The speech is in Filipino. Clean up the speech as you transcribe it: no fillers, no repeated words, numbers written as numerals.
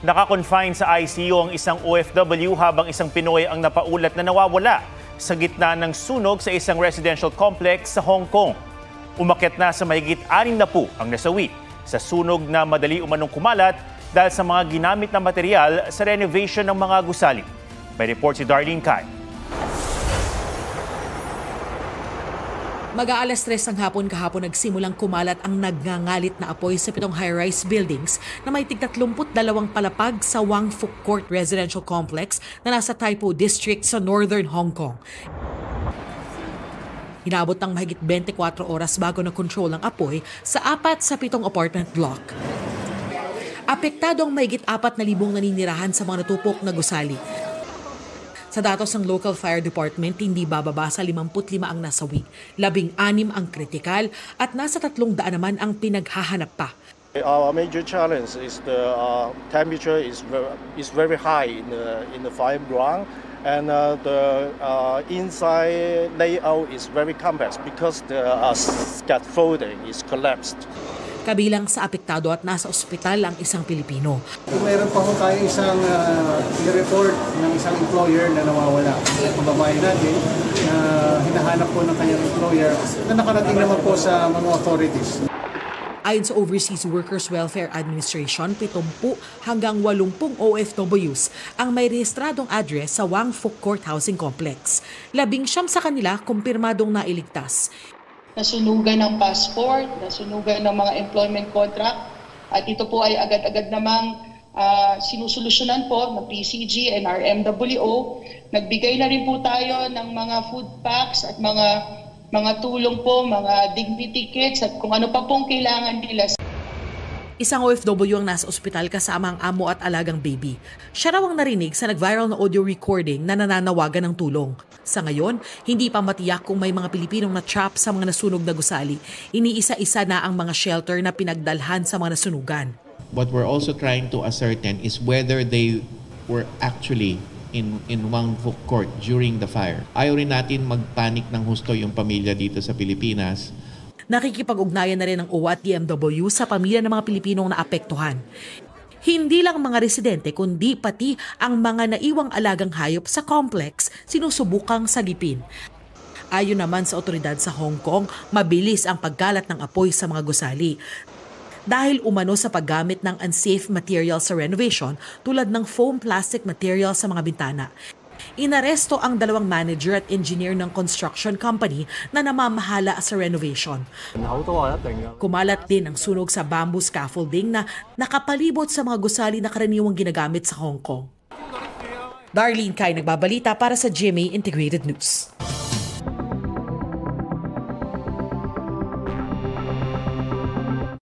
Nakakonfine sa ICU ang isang OFW habang isang Pinoy ang napaulat na nawawala sa gitna ng sunog sa isang residential complex sa Hong Kong. Umakyat na sa mahigit 60 ang nasawi sa sunog na madali umanong kumalat dahil sa mga ginamit na material sa renovation ng mga gusali. May report si Darlene Kai. Mag-aalas 3 ng hapon kahapon nagsimulang kumalat ang nagngangalit na apoy sa 7 high-rise buildings na may tig-32 palapag sa Wang Fuk Court Residential Complex na nasa Tai Po District sa Northern Hong Kong. Hinabot ng mahigit 24 oras bago na-control ang apoy sa 4 sa 7 apartment block. Apektado ang mahigit 4,000 naninirahan sa mga natupok na gusali. Sa datos ng local fire department, hindi bababa sa 55 ang nasawi, 16 ang kritikal at nasa 300 naman ang pinaghahanap pa. Our major challenge is the temperature is very high in the fire ground, and the inside layout is very complex because the scaffolding is collapsed. Kabilang sa apektado at nasa ospital ang isang Pilipino. Mayroon pa tayo isang report ng isang employer na nawawala. Ang babae natin na hinahanap po ng kanyang employer na nakarating naman po sa mga authorities. Ayon sa Overseas Workers Welfare Administration, 70 hanggang 80 OFWs ang may rehistradong address sa Wang Fuk Court Housing Complex. 19 sa kanila kumpirmadong nailigtas. Nasunugan ng passport, nasunugan ng mga employment contract, at ito po ay agad-agad namang sinusolusyonan po ng PCG and our MWO. Nagbigay na rin po tayo ng mga food packs at mga tulong po, mga dignity kits at kung ano pa pong kailangan nila. Isang OFW ang nasa ospital kasama ang amo at alagang baby. Siya raw ang narinig sa nag-viral na audio recording na nananawagan ng tulong. Sa ngayon, hindi pa matiyak kung may mga Pilipinong na-trap sa mga nasunog na gusali. Iniisa-isa na ang mga shelter na pinagdalhan sa mga nasunugan. What we're also trying to ascertain is whether they were actually in Wang Fuk Court during the fire. Ayaw rin natin magpanik ng husto yung pamilya dito sa Pilipinas. Nakikipag-ugnayan na rin ang OWA at DMW sa pamilya ng mga Pilipinong naapektuhan. Hindi lang mga residente kundi pati ang mga naiwang alagang hayop sa complex sinusubukang sagipin. Ayon naman sa otoridad sa Hong Kong, mabilis ang pagkalat ng apoy sa mga gusali. Dahil umano sa paggamit ng unsafe material sa renovation tulad ng foam plastic material sa mga bintana. Inaresto ang 2 manager at engineer ng construction company na namamahala sa renovation. Kumalat din ang sunog sa bamboo scaffolding na nakapalibot sa mga gusali na karaniwang ginagamit sa Hong Kong. Darlene Kai, nagbabalita para sa GMA Integrated News.